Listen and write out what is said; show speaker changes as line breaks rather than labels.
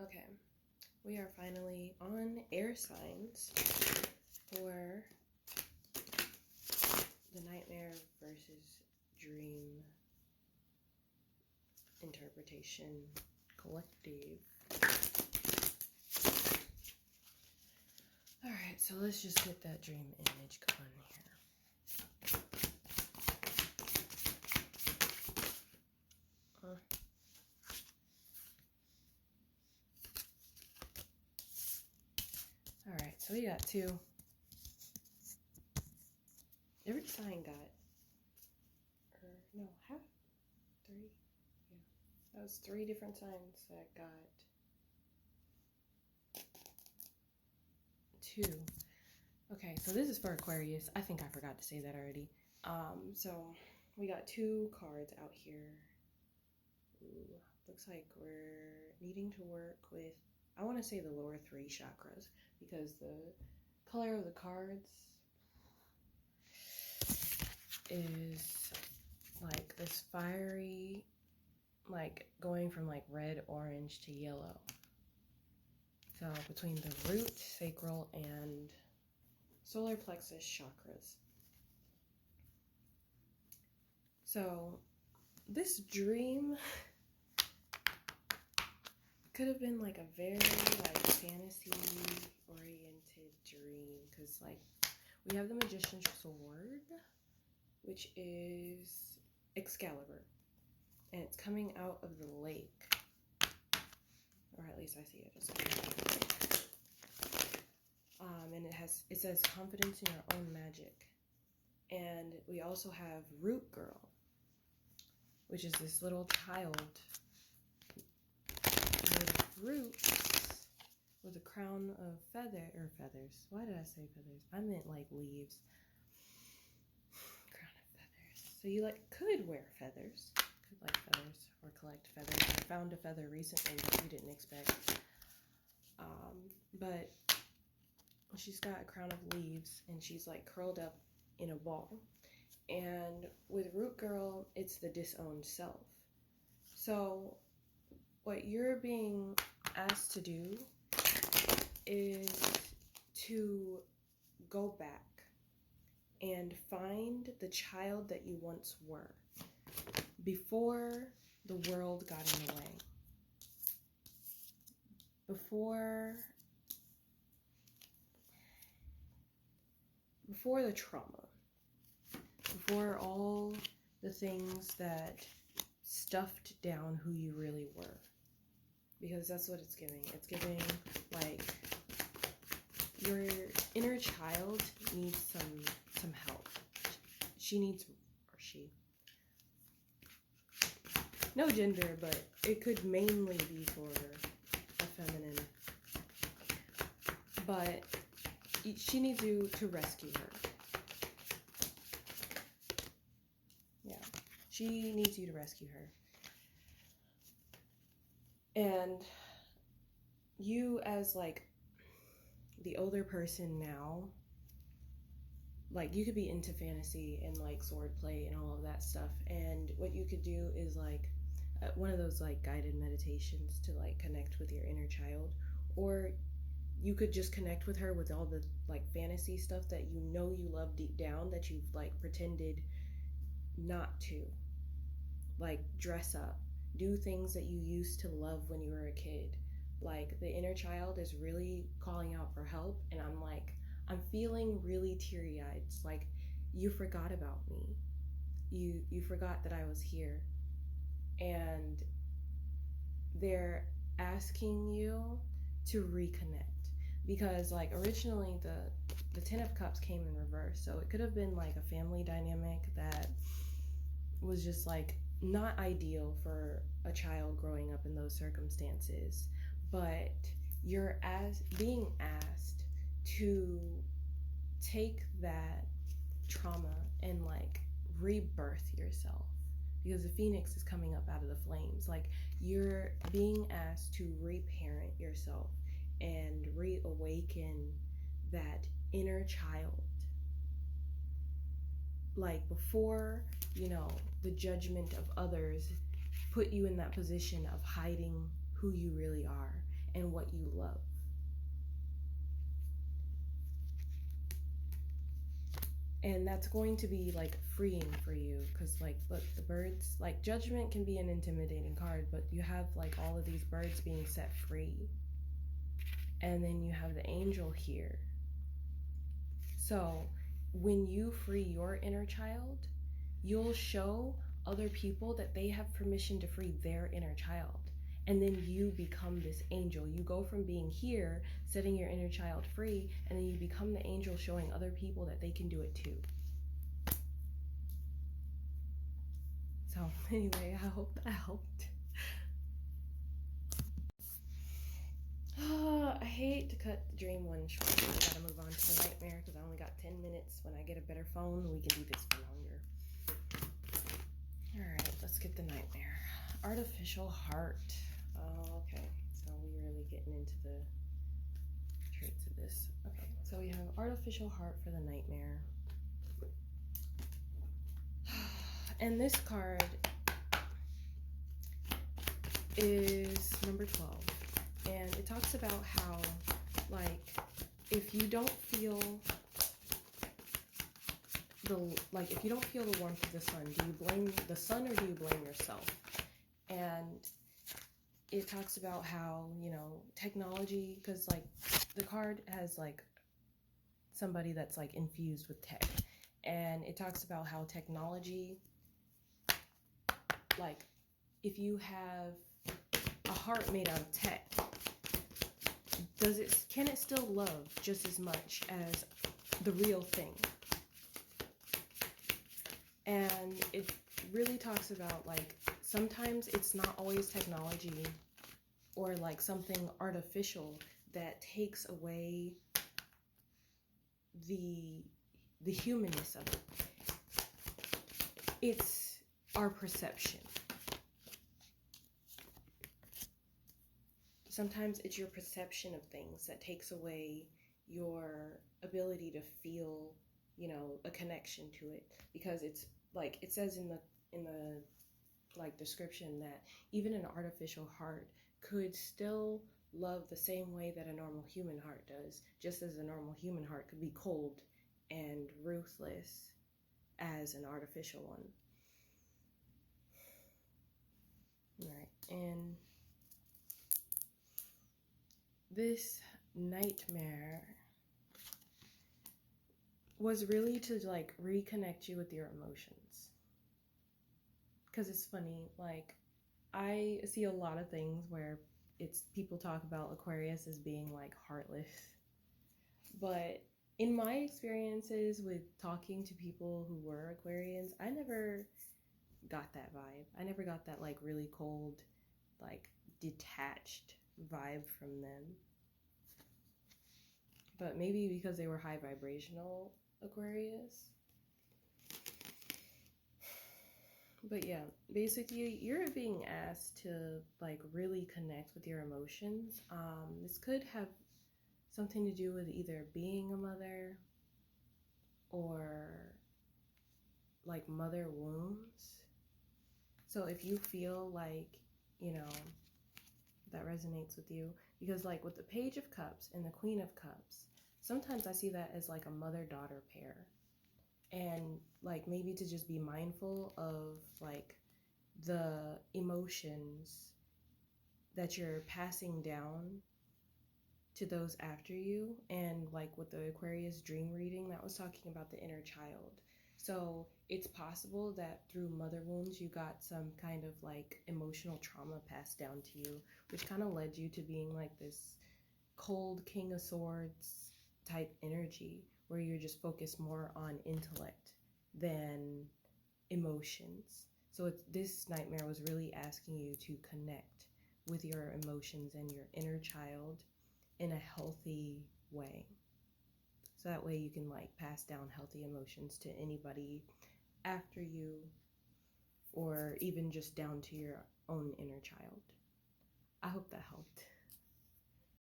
Okay, we are finally on air signs for the nightmare versus dream interpretation collective. Alright, so let's just get that dream image going here. Alright, so we got two. Every sign got, three. Yeah, that was three different signs that got two. Okay, so this is for Aquarius. I think I forgot to say that already. So we got two cards out here. Ooh, looks like we're needing to work with, I want to say the lower three chakras, because the color of the cards is like this fiery, like going from like red, orange to yellow. So between the root, sacral, and solar plexus chakras. So this dream could have been like a very like fantasy oriented dream, because like we have the Magician's Sword, which is Excalibur, and it's coming out of the lake, or at least I see it as and it says confidence in your own magic. And we also have Root Girl, which is this little child made of roots with a crown of feathers. Why did I say feathers? I meant like leaves. Crown of feathers. So you could wear feathers. Could like feathers or collect feathers. I found a feather recently that you didn't expect. But she's got a crown of leaves and she's like curled up in a ball. And with Root Girl, it's the disowned self. So what you're being asked to do is to go back and find the child that you once were before the world got in the way. Before the trauma. Before all the things that stuffed down who you really were. Because that's what it's giving. It's giving, like, your inner child needs some help. She, no gender, but it could mainly be for a feminine. But she needs you to rescue her. Yeah, she needs you to rescue her. And you as like the older person now, like you could be into fantasy and like swordplay and all of that stuff. And what you could do is like one of those like guided meditations to like connect with your inner child, or you could just connect with her with all the like fantasy stuff that you know you love deep down that you've like pretended not to. Like dress up, do things that you used to love when you were a kid. Like the inner child is really calling out for help, and I'm feeling really teary-eyed. It's like you forgot about me. You forgot that I was here. And they're asking you to reconnect. Because like originally the Ten of Cups came in reverse, so it could have been like a family dynamic that was just like not ideal for a child growing up in those circumstances. But you're being asked to take that trauma and like rebirth yourself, because the phoenix is coming up out of the flames. Like you're being asked to reparent yourself and reawaken that inner child. Like before, the judgment of others put you in that position of hiding who you really are. and what you love. And that's going to be like freeing for you, because like, look, the birds, like, Judgment can be an intimidating card, but you have like all of these birds being set free, and then you have the angel here. So when you free your inner child, you'll show other people that they have permission to free their inner child. And then you become this angel. You go from being here, setting your inner child free, and then you become the angel showing other people that they can do it too. So anyway, I hope that helped. I hate to cut the dream one short. I gotta move on to the nightmare because I only got 10 minutes. When I get a better phone, we can do this for longer. Alright, let's get the nightmare. Artificial heart. Oh, okay. So we're really getting into the traits of this. Okay, so we have artificial heart for the nightmare. And this card is number 12. And it talks about how, like, if you don't feel the warmth of the sun, do you blame the sun or do you blame yourself? And it talks about how, you know, technology, because like the card has like somebody that's like infused with tech, and it talks about how technology, like, if you have a heart made out of tech, can it still love just as much as the real thing? And it really talks about, like, sometimes it's not always technology or like something artificial that takes away the humanness of it. It's our perception. Sometimes it's your perception of things that takes away your ability to feel, you know, a connection to it. Because it's like, it says in the like description that even an artificial heart could still love the same way that a normal human heart does, just as a normal human heart could be cold and ruthless as an artificial one. All right, and this nightmare was really to like reconnect you with your emotions. Because it's funny, like, I see a lot of things where it's people talk about Aquarius as being like heartless, but in my experiences with talking to people who were Aquarians, I never got that vibe. I never got that like really cold, like detached vibe from them. But maybe because they were high vibrational Aquarius. But yeah, basically you're being asked to like really connect with your emotions. This could have something to do with either being a mother or like mother wounds. So if you feel like, you know, that resonates with you, because like with the Page of Cups and the Queen of Cups, sometimes I see that as like a mother-daughter pair. And like maybe to just be mindful of like the emotions that you're passing down to those after you. And like with the Aquarius dream reading, that was talking about the inner child. So it's possible that through mother wounds you got some kind of like emotional trauma passed down to you, which kind of led you to being like this cold King of Swords type energy, where you're just focused more on intellect than emotions. So this nightmare was really asking you to connect with your emotions and your inner child in a healthy way. So that way you can like pass down healthy emotions to anybody after you, or even just down to your own inner child. I hope that helped.